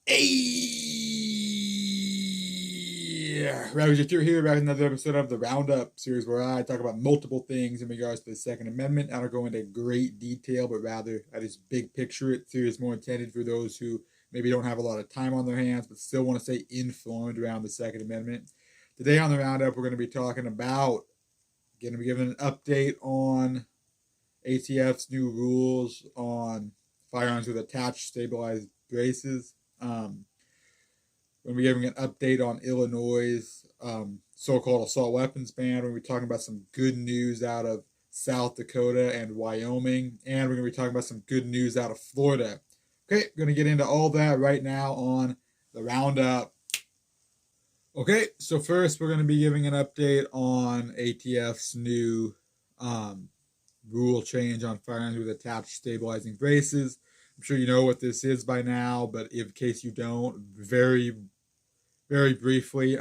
Hey, Ravage, if you're here back in another episode of the Roundup series where I talk about multiple things in regards to the Second Amendment. I don't go into great detail, but rather I just big picture it. Series more intended for those who maybe don't have a lot of time on their hands, but still want to stay informed around the Second Amendment. Today on the Roundup, we're going to be talking about, going to be giving an update on ATF's new rules on firearms with attached stabilized braces. We're going to be giving an update on Illinois' so-called assault weapons ban. We're going to be talking about some good news out of South Dakota and Wyoming, and we're going to be talking about some good news out of Florida. Okay, going to get into all that right now on the Roundup. Okay, so first we're going to be giving an update on ATF's new rule change on firearms with attached stabilizing braces. I'm sure you know what this is by now, but in case you don't, very briefly,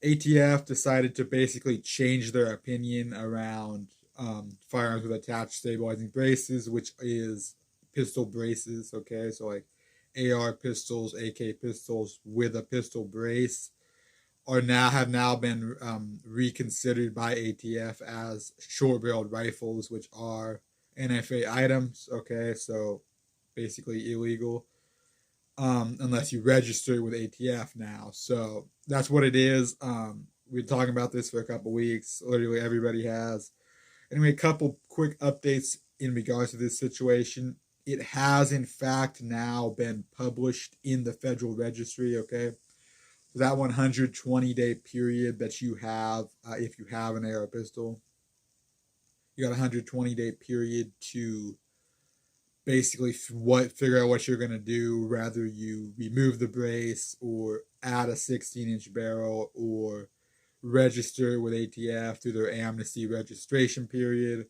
ATF decided to basically change their opinion around firearms with attached stabilizing braces, which is pistol braces. Okay, so like AR pistols, AK pistols with a pistol brace have now been reconsidered by ATF as short-barreled rifles, which are NFA items. Okay, so basically illegal unless you register with ATF now. So that's what it is. We've been talking about this for a couple weeks. Literally everybody has. Anyway, a couple quick updates in regards to this situation. It has in fact now been published in the Federal Registry. Okay, so that 120-day period that you have, if you have an AR pistol, you got a 120-day period to basically figure out what you're going to do, whether you remove the brace or add a 16-inch barrel or register with ATF through their amnesty registration period,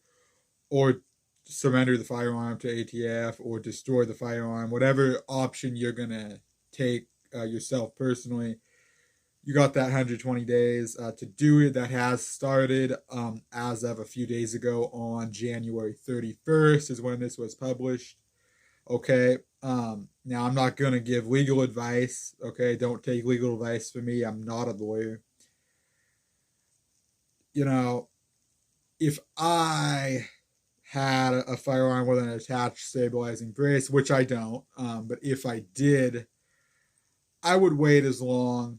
or surrender the firearm to ATF or destroy the firearm, whatever option you're going to take yourself personally. You got that 120 days to do it. That has started as of a few days ago on January 31st is when this was published. Okay. Now, I'm not going to give legal advice. Okay. Don't take legal advice from me. I'm not a lawyer. You know, if I had a firearm with an attached stabilizing brace, which I don't, but if I did, I would wait as as long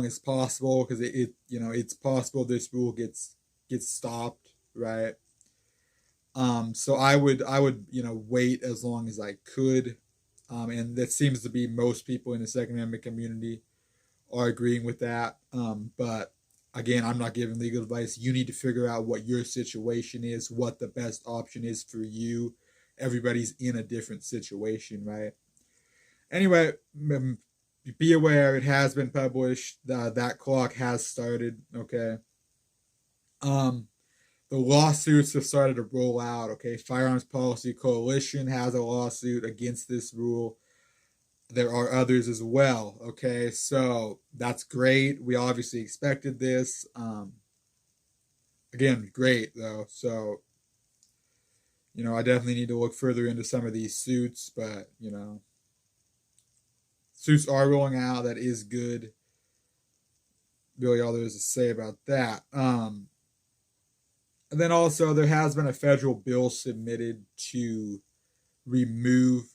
as possible because it's possible this rule gets stopped, right? So I would wait as long as I could, and that seems to be most people in the Second Amendment community are agreeing with that. But again, I'm not giving legal advice. You need to figure out what your situation is, what the best option is for you. Everybody's in a different situation, right? Anyway, be aware it has been published. That clock has started. Okay. Um, the lawsuits have started to roll out. Okay, Firearms Policy Coalition has a lawsuit against this rule. There are others as well. Okay, so that's great. We obviously expected this. Again, great though. So I definitely need to look further into some of these suits, but suits are rolling out. That is good. Really, all there is to say about that. And then also, there has been a federal bill submitted to remove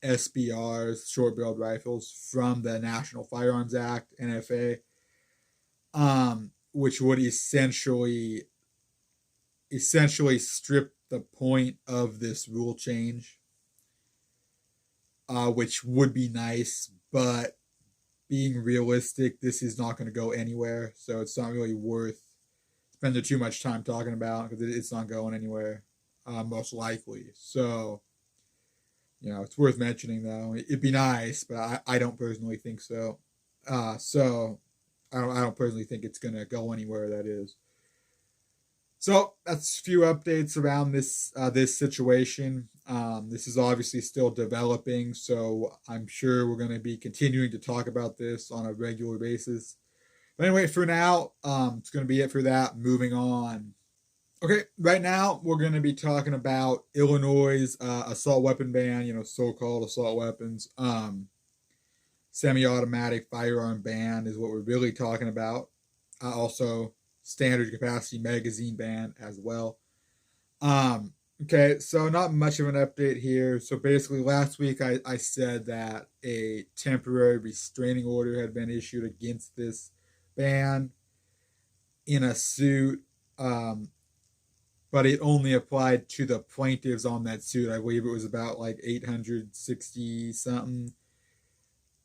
SBRs, short barreled rifles, from the National Firearms Act, NFA, which would essentially strip the point of this rule change, which would be nice, but being realistic, this is not going to go anywhere, so it's not really worth spending too much time talking about because it's not going anywhere, most likely. So, it's worth mentioning though. It'd be nice, but I don't personally think so. So I don't personally think it's gonna go anywhere. That is. So that's a few updates around this situation. This is obviously still developing, so I'm sure we're going to be continuing to talk about this on a regular basis. But anyway, for now, it's going to be it for that. Moving on. Okay, right now we're going to be talking about Illinois' assault weapon ban, so-called assault weapons. Semi-automatic firearm ban is what we're really talking about. Also, standard capacity magazine ban as well. Okay, so not much of an update here. So basically, last week I said that a temporary restraining order had been issued against this ban in a suit, um, but it only applied to the plaintiffs on that suit. I believe it was about like 860 something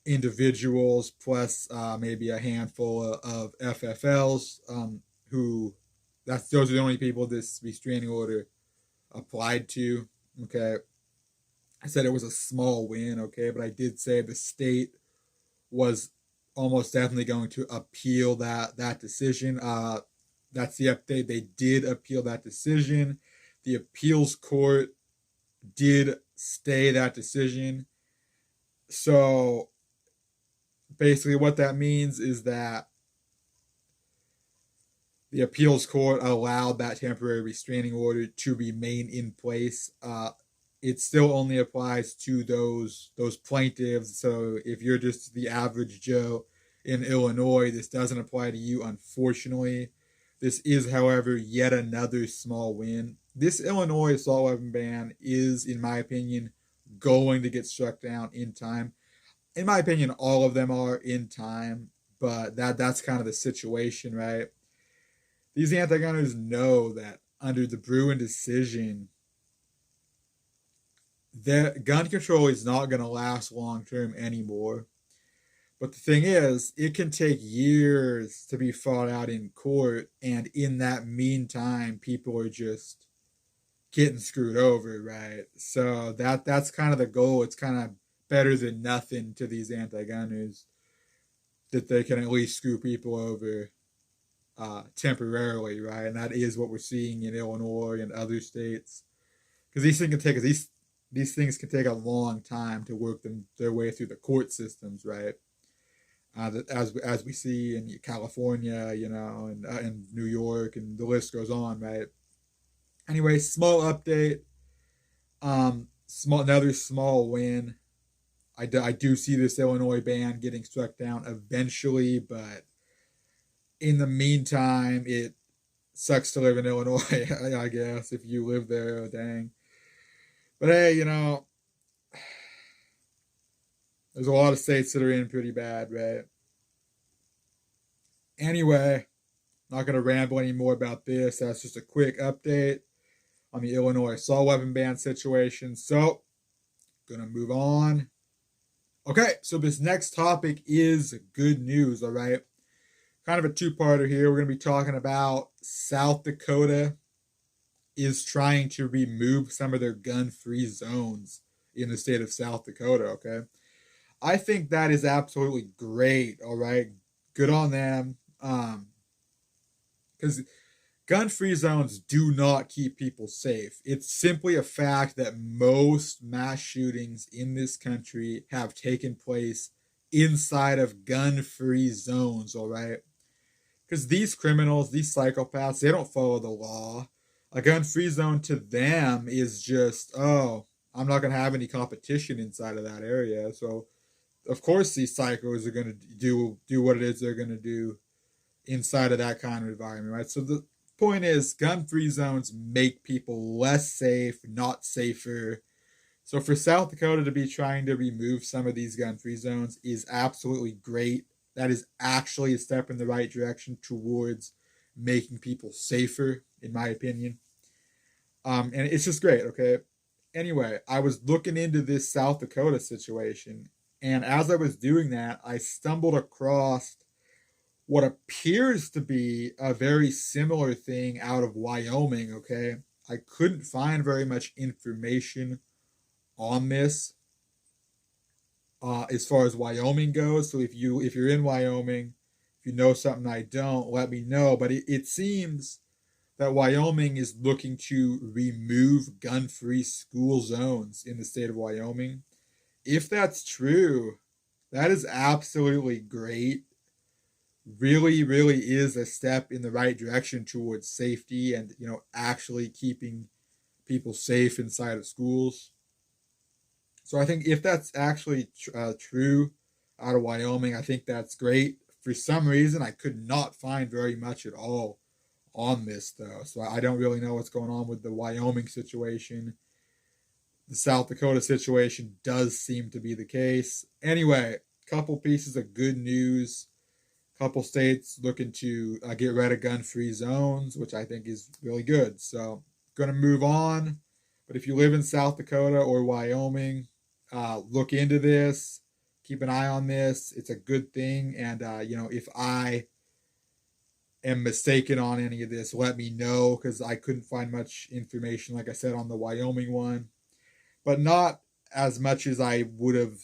individuals plus maybe a handful of FFLs who those are the only people this restraining order applied to. Okay, I said it was a small win. Okay, but I did say the state was almost definitely going to appeal that decision. That's the update. They did appeal that decision. The appeals court did stay that decision. So basically, what that means is that the appeals court allowed that temporary restraining order to remain in place. It still only applies to those plaintiffs. So if you're just the average Joe in Illinois, this doesn't apply to you, unfortunately. This is, however, yet another small win. This Illinois assault weapon ban is, in my opinion, going to get struck down in time. In my opinion, all of them are in time, but that's kind of the situation, right? These anti-gunners know that under the Bruin decision, the gun control is not going to last long term anymore. But the thing is, it can take years to be fought out in court, and in that meantime, people are just getting screwed over, right? So that's kind of the goal. It's kind of better than nothing to these anti-gunners that they can at least screw people over temporarily, right? And that is what we're seeing in Illinois and other states. Because these things can take a long time to work their way through the court systems, right? As we see in California, and New York, and the list goes on, right? Anyway, small update. Another small win. I do see this Illinois ban getting struck down eventually, but in the meantime, it sucks to live in Illinois, I guess, if you live there, oh, dang. But hey, there's a lot of states that are in pretty bad, right? Anyway, not going to ramble anymore about this. That's just a quick update on the Illinois assault weapon ban situation. So, going to move on. Okay, so this next topic is good news, all right? Kind of a two-parter here. We're going to be talking about South Dakota is trying to remove some of their gun-free zones in the state of South Dakota, okay? I think that is absolutely great, all right? Good on them. Because gun-free zones do not keep people safe. It's simply a fact that most mass shootings in this country have taken place inside of gun-free zones, all right? Because these criminals, these psychopaths, they don't follow the law. A gun-free zone to them is just, oh, I'm not going to have any competition inside of that area. So, of course, these psychos are going to do what it is they're going to do inside of that kind of environment, right? So the point is, gun-free zones make people less safe, not safer. So for South Dakota to be trying to remove some of these gun-free zones is absolutely great. That is actually a step in the right direction towards making people safer, in my opinion. And it's just great, okay? Anyway, I was looking into this South Dakota situation, and as I was doing that, I stumbled across what appears to be a very similar thing out of Wyoming, okay? I couldn't find very much information on this as far as Wyoming goes. So if you're in Wyoming, if you know something I don't, let me know. But it seems that Wyoming is looking to remove gun-free school zones in the state of Wyoming. If that's true, that is absolutely great really, really is a step in the right direction towards safety and, actually keeping people safe inside of schools. So I think if that's actually true out of Wyoming, I think that's great. For some reason, I could not find very much at all on this, though. So I don't really know what's going on with the Wyoming situation. The South Dakota situation does seem to be the case. Anyway, couple pieces of good news. Couple states looking to get rid of gun-free zones, which I think is really good. So, going to move on. But if you live in South Dakota or Wyoming, look into this. Keep an eye on this. It's a good thing. And, if I am mistaken on any of this, let me know, because I couldn't find much information, like I said, on the Wyoming one, but not as much as I would have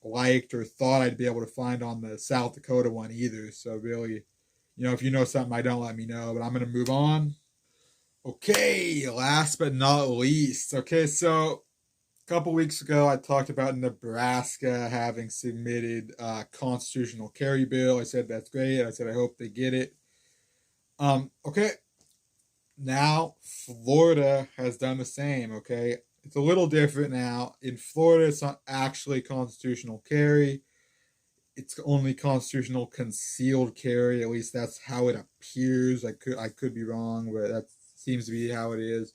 liked or thought I'd be able to find on the South Dakota one either. So really, if you know something I don't, let me know. But I'm gonna move on. Okay, last but not least. Okay, so a couple weeks ago I talked about Nebraska having submitted a constitutional carry bill. I said that's great. I said I hope they get it. Okay. Now Florida has done the same, okay? It's a little different now. In Florida, it's not actually constitutional carry. It's only constitutional concealed carry. At least that's how it appears. I could be wrong, but that seems to be how it is.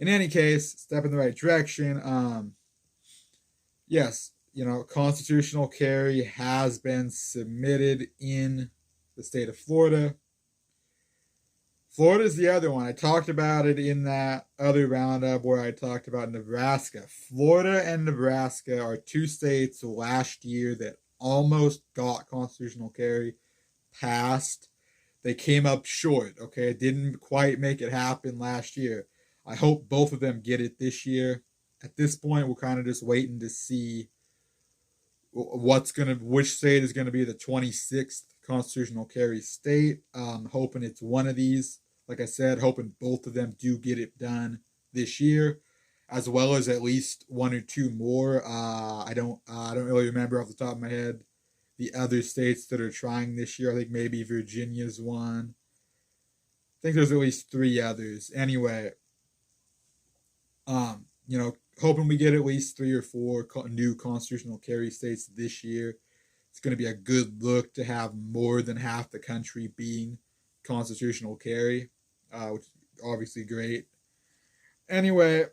In any case, step in the right direction. Yes, constitutional carry has been submitted in the state of Florida. Florida's the other one. I talked about it in that other roundup where I talked about Nebraska. Florida and Nebraska are two states last year that almost got constitutional carry passed. They came up short, okay? Didn't quite make it happen last year. I hope both of them get it this year. At this point, we're kind of just waiting to see which state is gonna be the 26th constitutional carry state. Hoping it's one of these. Like I said, hoping both of them do get it done this year, as well as at least one or two more. I don't really remember off the top of my head the other states that are trying this year. I think maybe Virginia's one. I think there's at least three others. Anyway, hoping we get at least three or four new constitutional carry states this year. It's going to be a good look to have more than half the country being constitutional carry, which is obviously great. Anyway,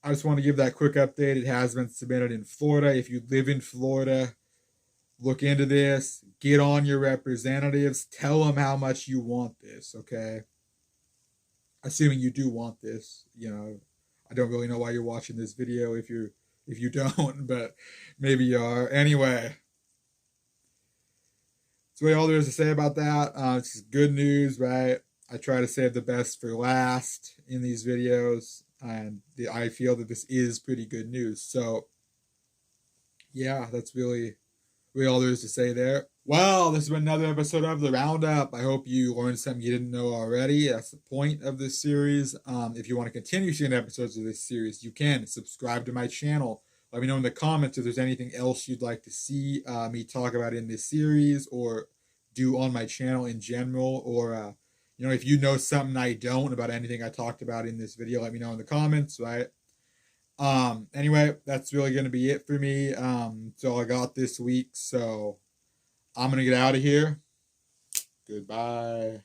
I just want to give that quick update. It has been submitted in Florida. If you live in Florida, look into this. Get on your representatives. Tell them how much you want this, okay? Assuming you do want this, I don't really know why you're watching this video if you don't, but maybe you are. Anyway, that's really all there is to say about that. It's good news, right? I try to save the best for last in these videos, and I feel that this is pretty good news. So, yeah, that's really all there is to say there. Well, this has been another episode of The Roundup. I hope you learned something you didn't know already. That's the point of this series. If you want to continue seeing episodes of this series, you can subscribe to my channel. Let me know in the comments if there's anything else you'd like to see me talk about in this series or do on my channel in general. Or, if you know something I don't about anything I talked about in this video, let me know in the comments, right? Anyway, that's really going to be it for me. That's all I got this week. So I'm going to get out of here. Goodbye.